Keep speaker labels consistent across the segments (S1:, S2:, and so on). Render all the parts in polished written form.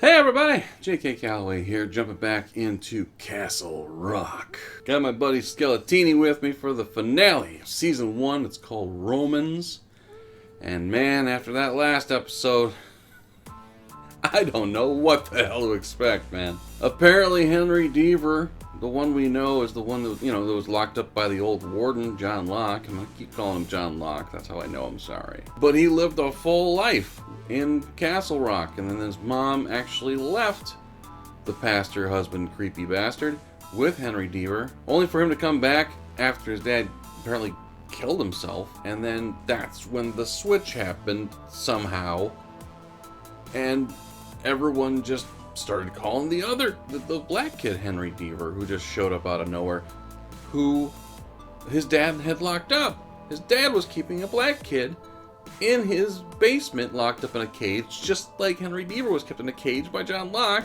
S1: Hey everybody, J.K. Calloway here, jumping back into Castle Rock. Got my buddy Skeletini with me for the finale of Season 1. It's called Romans. And man, after that last episode, I don't know what the hell to expect, man. Apparently Henry Deaver, the one we know is the one that, that was locked up by the old warden, John Locke. I'm going to keep calling him John Locke, that's how I know him, sorry. But he lived a full life in Castle Rock, and then his mom actually left the pastor husband, creepy bastard, with Henry Deaver, only for him to come back after his dad apparently killed himself, and then that's when the switch happened somehow, and everyone just started calling the black kid Henry Deaver, who just showed up out of nowhere, who his dad had locked up. His dad was keeping a black kid in his basement, locked up in a cage, just like Henry Deaver was kept in a cage by John Locke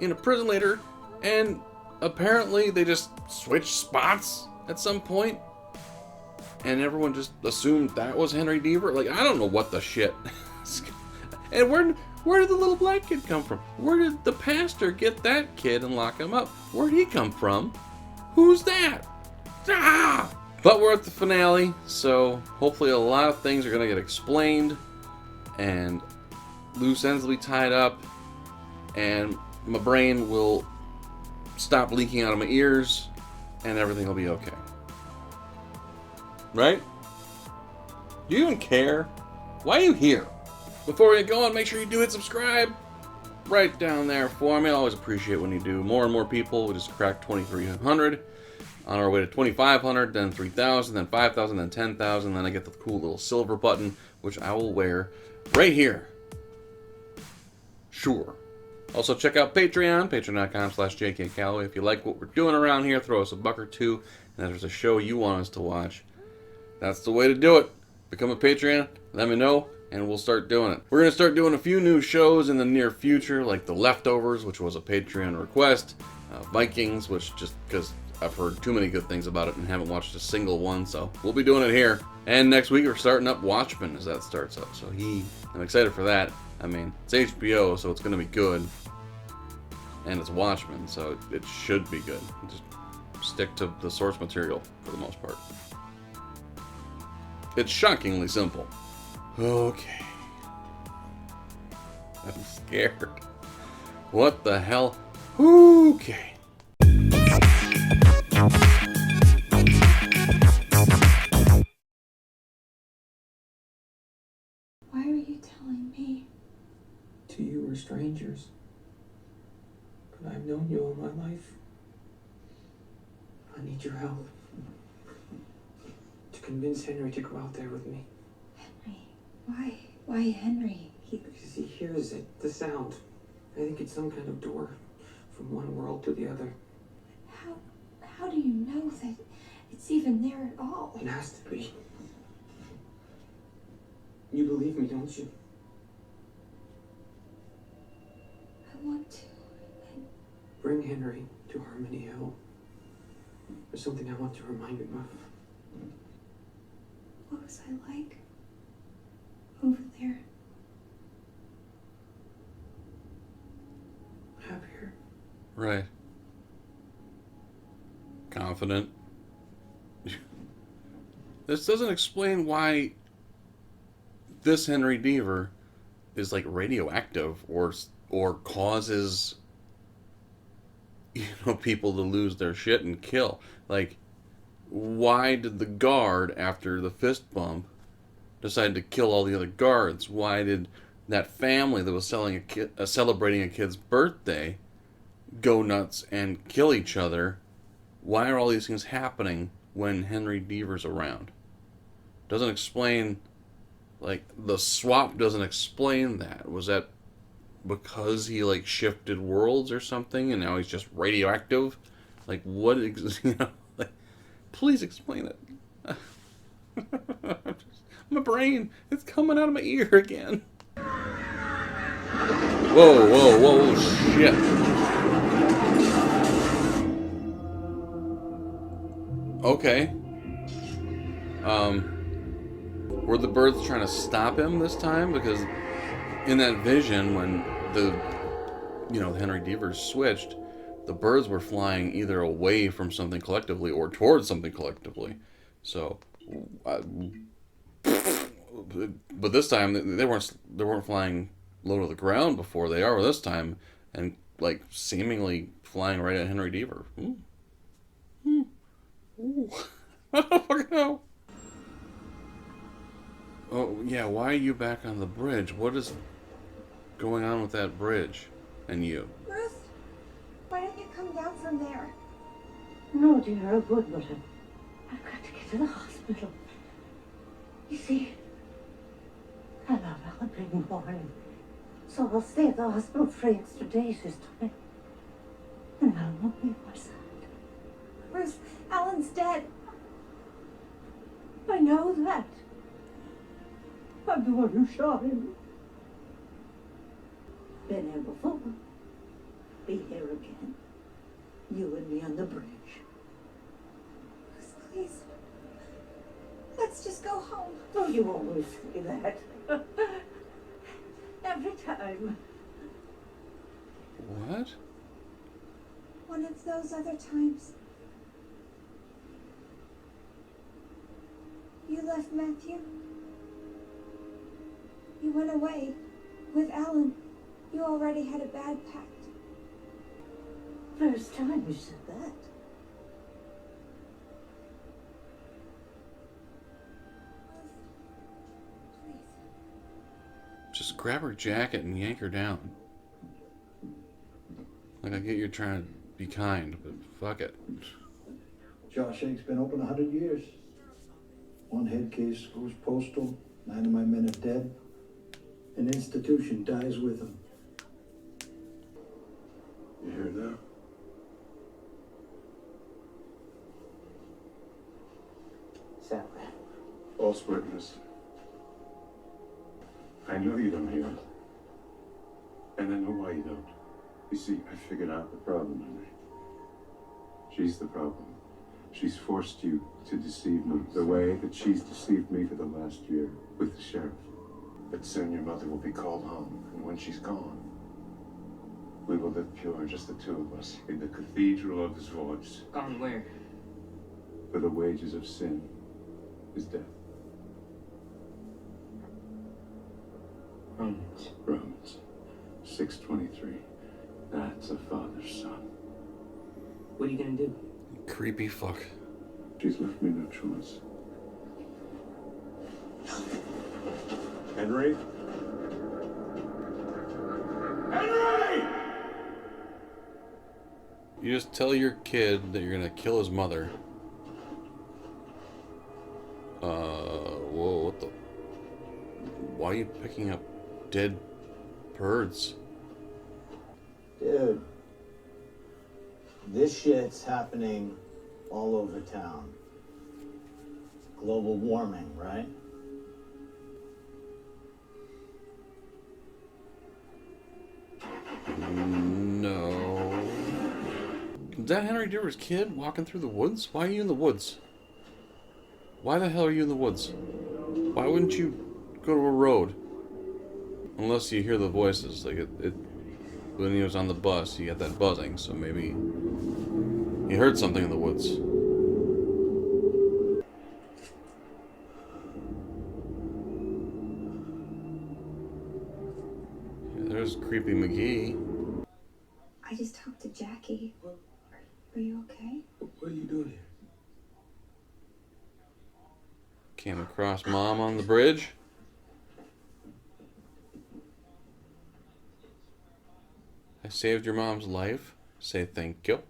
S1: in a prison later, and apparently they just switched spots at some point, and everyone just assumed that was Henry Deaver. Like, I don't know what the shit. And where did the little black kid come from? Where did the pastor get that kid and lock him up? Where'd he come from? Who's that? Ah! But we're at the finale, so hopefully a lot of things are going to get explained, and loose ends will be tied up, and my brain will stop leaking out of my ears, and everything will be okay. Right? Do you even care? Why are you here? Before we get going, make sure you do hit subscribe right down there for me. I always appreciate when you do. More and more people. We just cracked 2,300. On our way to 2,500, then 3,000, then 5,000, then 10,000. Then I get the cool little silver button, which I will wear right here. Sure. Also, check out Patreon, patreon.com/JKCalloway. If you like what we're doing around here, throw us a buck or two. And if there's a show you want us to watch, that's the way to do it. Become a Patreon, let me know, and we'll start doing it. We're going to start doing a few new shows in the near future, like The Leftovers, which was a Patreon request, Vikings, which just because I've heard too many good things about it and haven't watched a single one, so we'll be doing it here. And next week we're starting up Watchmen as that starts up, so I'm excited for that. I mean, it's HBO, so it's going to be good, and it's Watchmen, so it should be good. Just stick to the source material for the most part. It's shockingly simple. Okay. I'm scared. What the hell? Okay.
S2: Why are you telling me?
S3: To you, we're strangers. But I've known you all my life. I need your help. To convince Henry to go out there with me.
S2: Henry? Why? Why Henry?
S3: Because he hears it, the sound. I think it's some kind of door from one world to the other.
S2: How do you know that it's even there at all?
S3: It has to be. You believe me, don't you?
S2: I want to.
S3: Bring Henry to Harmony Hill. There's something I want to remind him of.
S2: What was I like? Over there.
S3: Happier.
S1: Right. Confident. This doesn't explain why this Henry Deaver is like radioactive or causes people to lose their shit and kill. Like, why did the guard after the fist bump decide to kill all the other guards? Why did that family that was celebrating a kid's birthday go nuts and kill each other? Why are all these things happening when Henry Deaver's around? Doesn't explain, like, the swap doesn't explain that. Was that because he, like, shifted worlds or something and now he's just radioactive? Like, what, like, please explain it. My brain, it's coming out of my ear again. Whoa, shit. Okay. Were the birds trying to stop him this time? Because in that vision, when the Henry Deaver switched, the birds were flying either away from something collectively or towards something collectively. So, but this time they weren't flying low to the ground before they are this time, and like seemingly flying right at Henry Deaver. Ooh. Ooh. Ooh. I don't fucking know. Oh yeah, why are you back on the bridge? What is going on with that bridge and you?
S2: Ruth, why don't you come down from there?
S4: No, dear, I would, but I've got to get to the hospital. You see, I love Alan being born, so I'll stay at the hospital for extra days this time. And Alan won't be my side.
S2: Ruth, Alan's dead.
S4: I know that. I'm the one who shot him. Been here before. Be here again. You and me on the bridge.
S2: Ruth, please. Let's just go home.
S4: Oh, you always say that. Every time.
S1: What?
S2: One of those other times. You left Matthew. You went away with Alan. You already had a bad pact.
S4: First time you said that.
S2: Please.
S1: Just grab her jacket and yank her down. Like, I get you're trying to be kind, but fuck it.
S5: Shawshank's been open 100 years. One head case goes postal, 9 of my men are dead. An institution dies with them.
S6: You hear now?
S3: Sally.
S6: False witness. I know you don't hear it. And I know why you don't. You see, I figured out the problem, Henry. She's the problem. She's forced you to deceive me the way that she's deceived me for the last year with the sheriff. But soon your mother will be called home, and when she's gone, we will live pure, just the two of us, in the cathedral of his voice.
S3: Gone where?
S6: For the wages of sin is death. Romans 6:23. That's a father's son.
S3: What are you gonna do?
S1: Creepy fuck.
S6: She's left me no choice. Henry? Henry!
S1: You just tell your kid that you're gonna kill his mother. Whoa, what the? Why are you picking up dead birds?
S7: Dude, this shit's happening all over town. Global warming, right?
S1: No. Is that Henry Deaver's kid walking through the woods? Why are you in the woods? Why the hell are you in the woods? Why wouldn't you go to a road? Unless you hear the voices. Like when he was on the bus, he got that buzzing, so maybe he heard something in the woods. Yeah, there's Creepy McGee.
S2: I just talked to Jackie. Are you okay?
S6: What are you doing here?
S1: Came across Mom on the bridge. I saved your mom's life. Say thank you.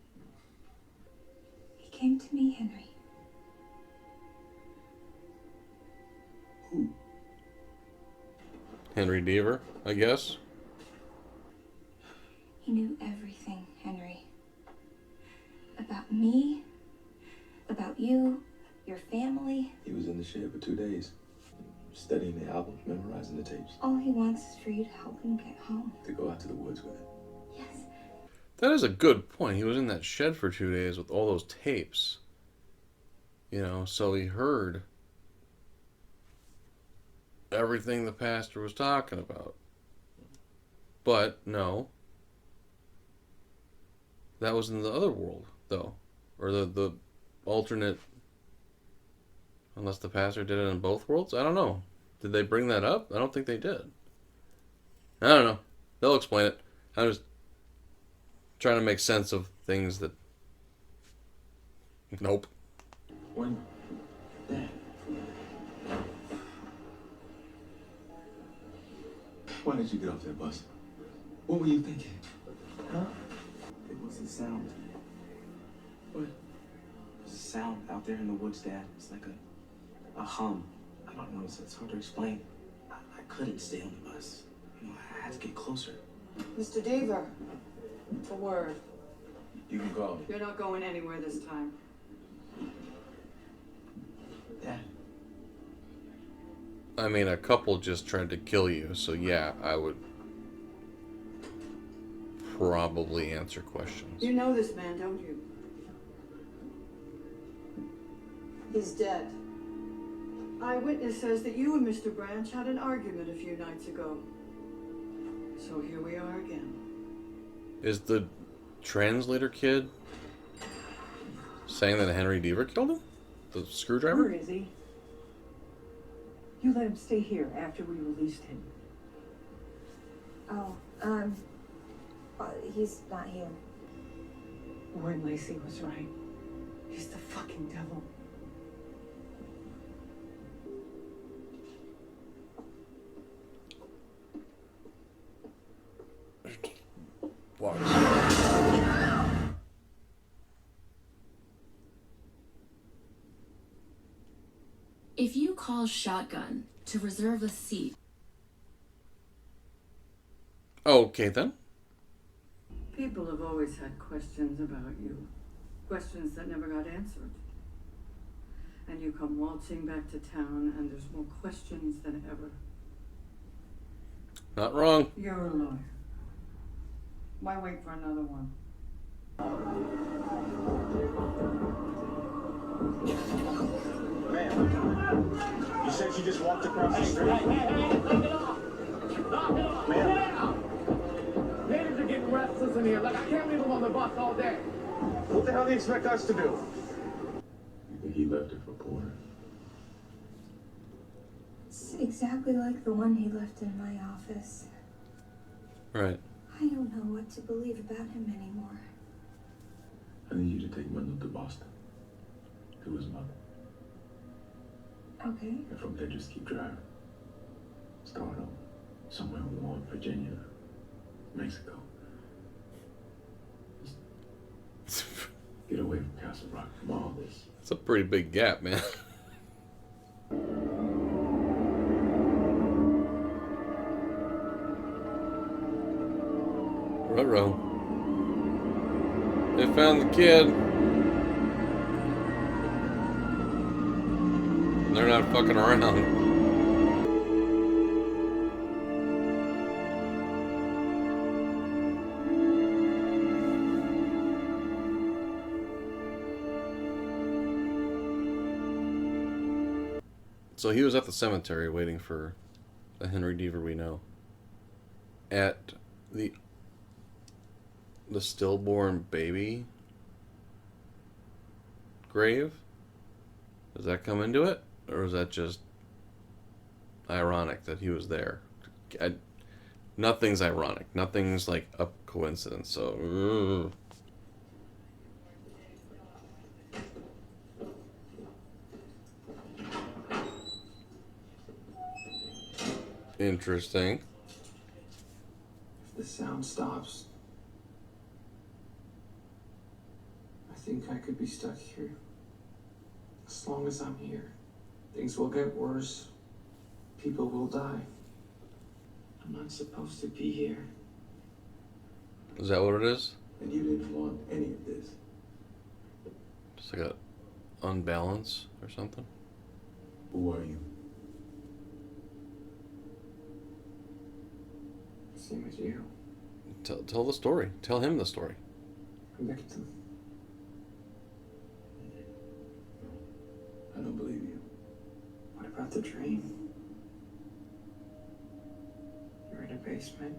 S2: He came to me, Henry.
S6: Who?
S1: Henry Deaver, I guess.
S2: He knew everything, Henry. About me, about you, your family.
S8: He was in the shed for 2 days, studying the albums, memorizing the tapes,
S2: All he wants is for you to help him get home.
S8: to go out to the woods with it.
S2: Yes.
S1: That is a good point. He was in that shed for 2 days with all those tapes. You know, so he heard everything the pastor was talking about. But, no. that was in the other world, though. Or the alternate... Unless the pastor did it in both worlds? I don't know. Did they bring that up? I don't think they did. I don't know. They'll explain it. I'm just trying to make sense of things that... Nope.
S8: When... Dad. Why did you get off that bus? What were you thinking? Huh?
S3: It was a sound. What? There's a sound out there in the woods, Dad. It's like a hum. I don't know, it's hard to explain. I couldn't stay on the bus. You know, I had to get closer.
S9: Mr. Deaver, a word.
S8: You can call me.
S9: You're not going anywhere this time.
S3: Dad.
S1: I mean, a couple just tried to kill you, so yeah, I would probably answer questions.
S9: You know this man, don't you? He's dead. Eyewitness says that you and Mr. Branch had an argument a few nights ago. So here we are again.
S1: Is the translator kid saying that Henry Deaver killed him? The screwdriver?
S10: Where is he? You let him stay here after we released him.
S2: Oh, he's not here.
S10: Warren Lacey was right. He's the fucking devil.
S11: If you call shotgun to reserve a seat.
S1: Okay, then.
S9: People have always had questions about you. Questions that never got answered. And you come waltzing back to town and there's more questions than ever.
S1: Not wrong.
S9: You're a lawyer. Why wait for another one?
S7: Ma'am, you said you just walked across the street.
S12: Knock it off! Knock it off!
S7: Ma'am.
S12: Natives are getting restless in here. Like, I can't leave them on the bus all day.
S7: What the hell do you expect us to do?
S8: You think he left it for Porter?
S2: It's exactly like the one he left in my office.
S1: Right.
S2: I don't know what to believe about him anymore.
S8: I need you to take Mendel to Boston. To his mother.
S2: Okay.
S8: And from there, just keep driving. Start over. Somewhere warm, Virginia, Mexico. Just get away from Castle Rock, from all this.
S1: It's a pretty big gap, man. Ruh-roh. They found the kid. They're not fucking around. So he was at the cemetery waiting for the Henry Deaver we know. At the stillborn baby grave? Does that come into it? Or is that just ironic that he was there? Nothing's ironic. Nothing's like a coincidence. So... Interesting.
S3: If the sound stops, I think I could be stuck here. As long as I'm here, things will get worse. People will die. I'm not supposed to be here.
S1: Is that what it is?
S8: And you didn't want any of this.
S1: Just like a unbalance or something?
S8: Who are you?
S3: Same as you.
S1: Tell the story. Tell him the story.
S3: A victim.
S8: I don't believe you.
S3: What about the dream? You're in a basement.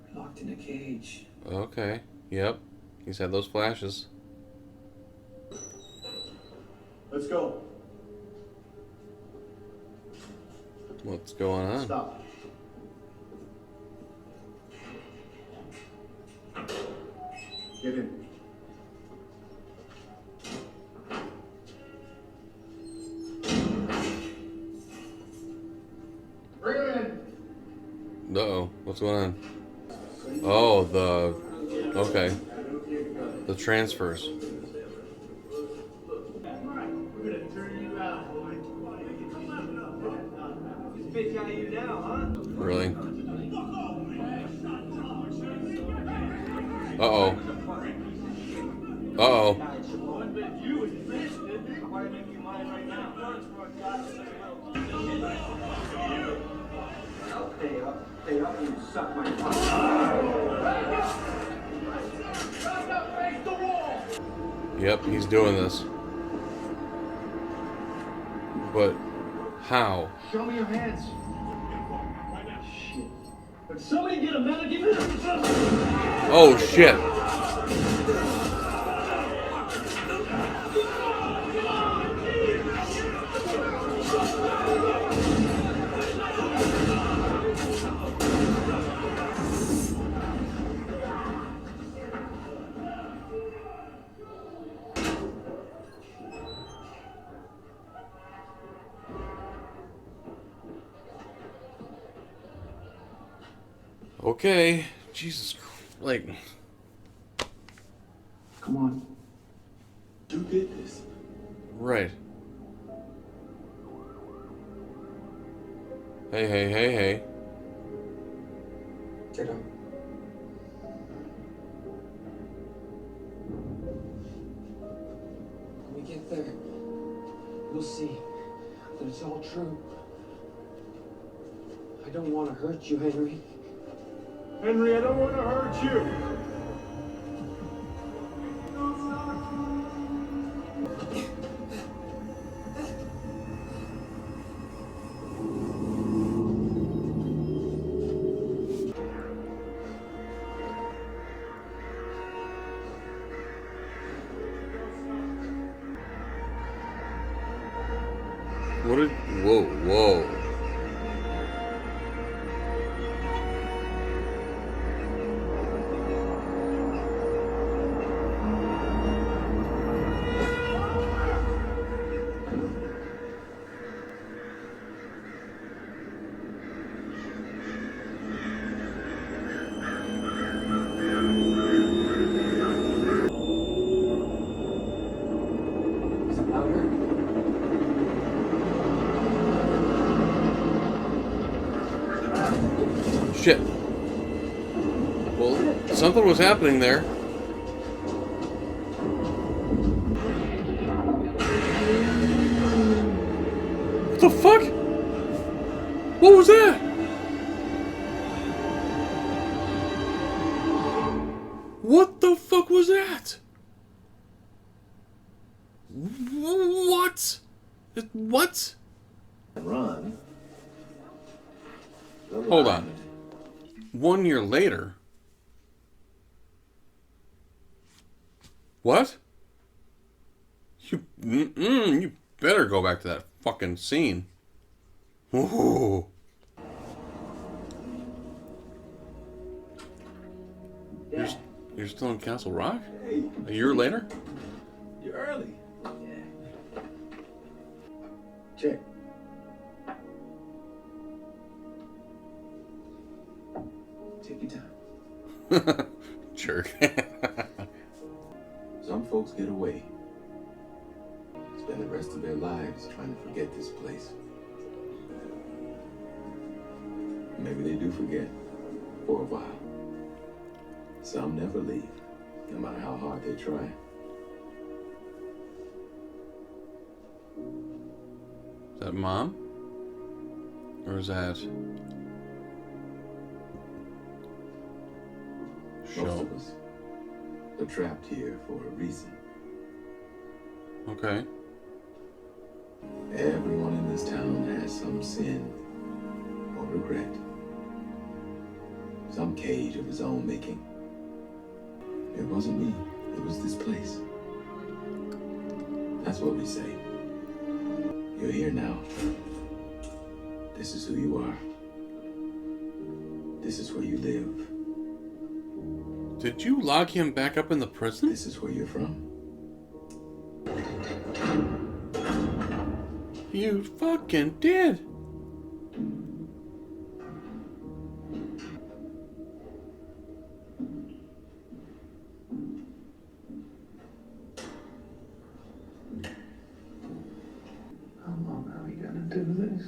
S3: We're locked in a cage.
S1: Okay. Yep. He's had those flashes.
S5: Let's go.
S1: What's going on?
S5: Stop. Get in.
S12: Bring him in.
S1: Uh-oh. What's going on? Oh, okay. The transfers. Really? Uh-oh. Uh-oh.
S3: Pay up and suck my
S1: Yep, he's doing this. But how?
S12: Show me your hands. Shit. But somebody get a medic in here.
S1: Oh, shit. Okay. Jesus Christ. Like...
S8: Come on. You did this.
S1: Right. Hey, hey, hey, hey.
S3: Get up. When we get there, you'll see that it's all true. I don't want to hurt you, Henry.
S12: Henry, I don't want to hurt you.
S1: What did... Whoa, whoa.
S3: Is it louder?
S1: Shit. Well, something was happening there. What the fuck? What was that? What the fuck was that? What? What?
S8: Run.
S1: Hold on. 1 year later? What? You better go back to that fucking scene. Ooh. You're still in Castle Rock?
S8: Hey,
S1: A year later?
S8: you're early. Yeah. Check. Take your time.
S1: Jerk.
S8: Some folks get away. Spend the rest of their lives trying to forget this place. Maybe they do forget for a while. Some never leave, no matter how hard they try.
S1: Is that Mom? Or is that...
S8: Most of us are trapped here for a reason.
S1: Okay.
S8: Everyone in this town has some sin or regret. Some cage of his own making. It wasn't me. It was this place. That's what we say. You're here now. This is who you are. This is where you live.
S1: Did you lock him back up in the prison?
S8: This is where you're from.
S1: You fucking did.
S3: How long are we gonna do this?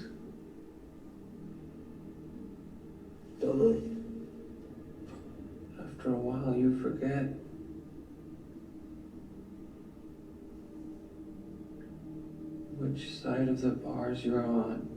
S8: Don't know.
S3: After a while, you forget. Which side of the bars you're on.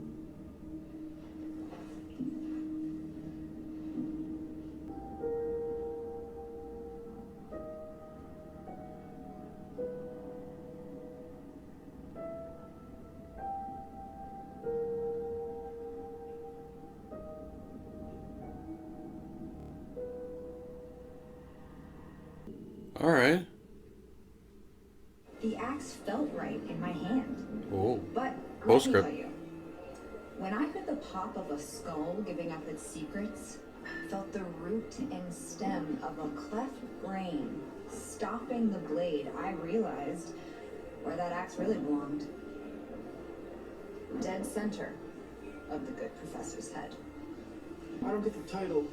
S1: All right.
S13: The axe felt right in my hand.
S1: Oh.
S13: But let me
S1: Postscript.
S13: tell you, when I heard the pop of a skull giving up its secrets, felt the root and stem of a cleft brain stopping the blade, I realized where that axe really belonged. Dead center of the good professor's head.
S3: I don't get the title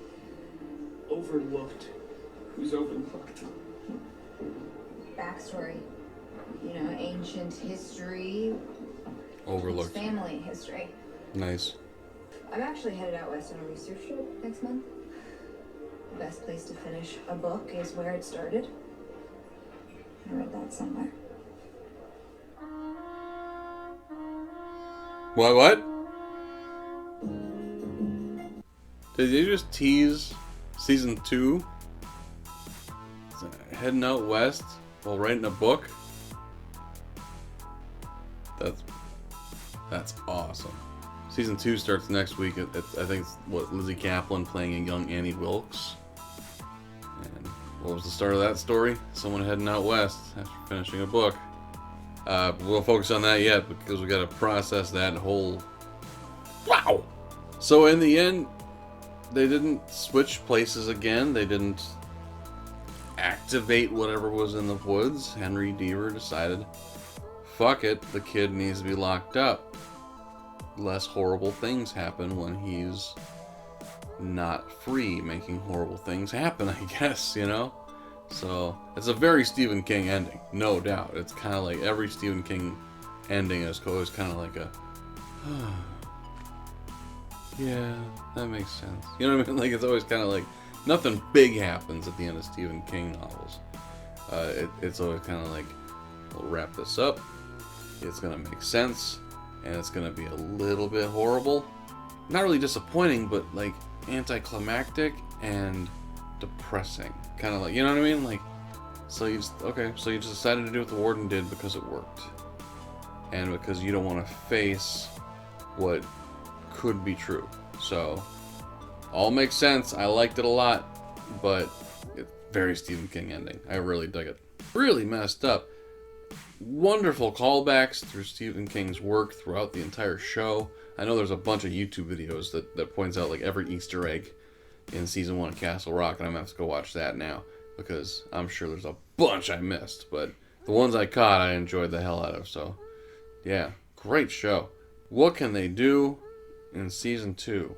S3: overlooked. Who's overlooked?
S13: Backstory. You know, ancient history.
S1: Overlooked.
S13: Family history.
S1: Nice.
S13: I'm actually headed out west on a research trip next month. The best place to finish a book is where it started. I read that somewhere.
S1: What? Did you just tease season 2? Heading out west while writing a book? That's awesome. Season 2 starts next week. I think it's Lizzie Kaplan playing a young Annie Wilkes. And what was the start of that story? Someone heading out west after finishing a book. We won't focus on that yet because we got to process that whole. Wow. So in the end, they didn't switch places again. They didn't activate whatever was in the woods. Henry Deaver decided, fuck it, the kid needs to be locked up. Less horrible things happen when he's not free, making horrible things happen, I guess, you know? So, it's a very Stephen King ending, no doubt. It's kind of like every Stephen King ending is always kind of like a, yeah, that makes sense. You know what I mean? Like, it's always kind of like, nothing big happens at the end of Stephen King novels. It's always kind of like, we'll wrap this up, it's going to make sense, and it's going to be a little bit horrible. Not really disappointing, but like anticlimactic and depressing. Kind of like, you know what I mean? Like, so you just decided to do what the warden did because it worked. And because you don't want to face what could be true. So, all makes sense. I liked it a lot, but it's very Stephen King ending. I really dug it. Really messed up. Wonderful callbacks through Stephen King's work throughout the entire show. I know there's a bunch of YouTube videos that points out like every Easter egg in season 1 of Castle Rock, and I'm gonna have to go watch that now because I'm sure there's a bunch I missed, but the ones I caught I enjoyed the hell out of. So yeah, great show. What can they do in season 2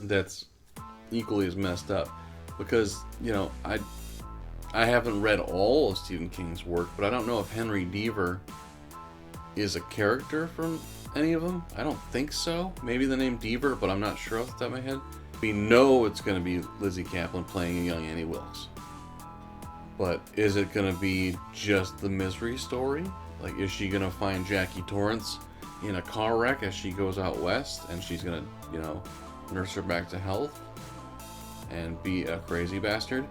S1: that's equally as messed up? Because, you know, I haven't read all of Stephen King's work, but I don't know if Henry Deaver is a character from any of them. I don't think so. Maybe the name Deaver, but I'm not sure off the top of my head. We know it's going to be Lizzie Kaplan playing a young Annie Wilkes. But is it going to be just the misery story? Like, is she going to find Jackie Torrance in a car wreck as she goes out west, and she's going to, you know, nurse her back to health and be a crazy bastard?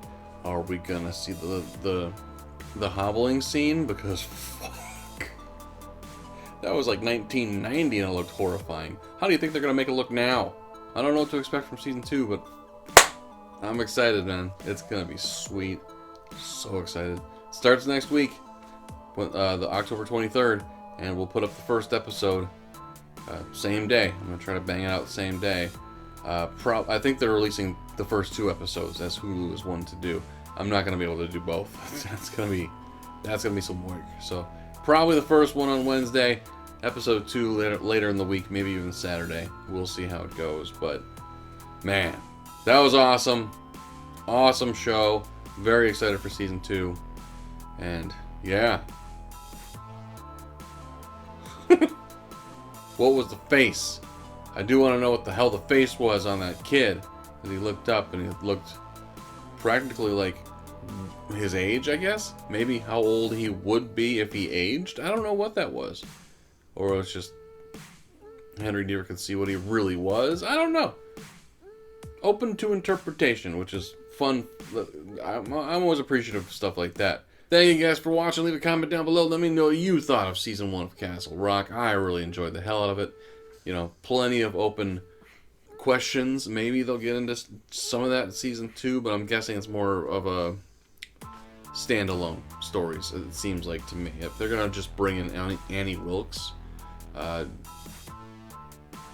S1: Are we going to see the hobbling scene? Because fuck, that was like 1990 and it looked horrifying. How do you think they're going to make it look now? I don't know what to expect from season 2, but I'm excited, man. It's going to be sweet. So excited. Starts next week, the October 23rd, and we'll put up the first episode same day. I'm going to try to bang it out the same day. I think they're releasing the first 2 episodes, as Hulu is one to do. I'm not going to be able to do both. That's going to be some work. So probably the first one on Wednesday, episode 2 later in the week, maybe even Saturday. We'll see how it goes. But man, that was awesome. Awesome show. Very excited for season 2. And yeah. What was the face? I do want to know what the hell the face was on that kid. As he looked up and he looked practically like his age, I guess. Maybe how old he would be if he aged. I don't know what that was. Or it was just Henry Deaver could see what he really was. I don't know. Open to interpretation, which is fun. I'm always appreciative of stuff like that. Thank you guys for watching. Leave a comment down below. Let me know what you thought of Season 1 of Castle Rock. I really enjoyed the hell out of it. You know, plenty of open questions. Maybe they'll get into some of that in Season 2, but I'm guessing it's more of a standalone stories, it seems like to me. If they're going to just bring in Annie Wilkes, I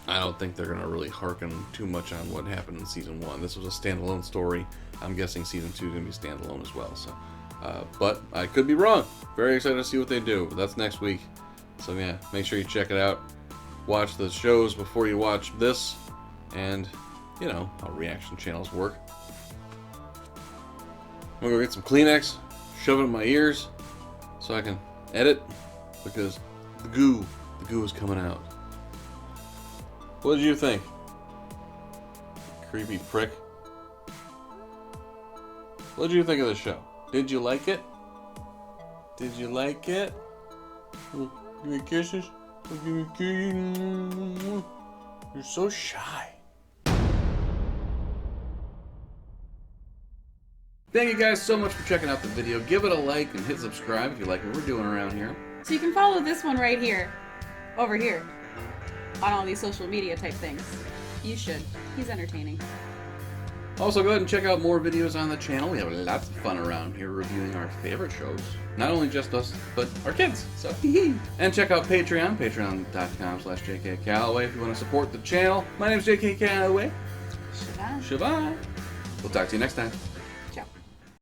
S1: don't think they're going to really hearken too much on what happened in Season 1. This was a standalone story. I'm guessing Season 2 is going to be standalone as well. So, but I could be wrong. Very excited to see what they do. But that's next week. So yeah, make sure you check it out. Watch the shows before you watch this. And, you know, how reaction channels work. I'm going to go get some Kleenex, shove it in my ears, so I can edit. Because the goo is coming out. What did you think? Creepy prick. What did you think of the show? Did you like it? Did you like it? Give me kisses. Give me kisses. You're so shy. Thank you guys so much for checking out the video. Give it a like and hit subscribe if you like what we're doing around here.
S14: So you can follow this one right here. Over here. On all these social media type things. You should. He's entertaining.
S1: Also, go ahead and check out more videos on the channel. We have lots of fun around here reviewing our favorite shows. Not only just us, but our kids. So, and check out Patreon, patreon.com/JKCalloway if you want to support the channel. My name is JK Calloway.
S14: Shabbat.
S1: Shabbat. We'll talk to you next time.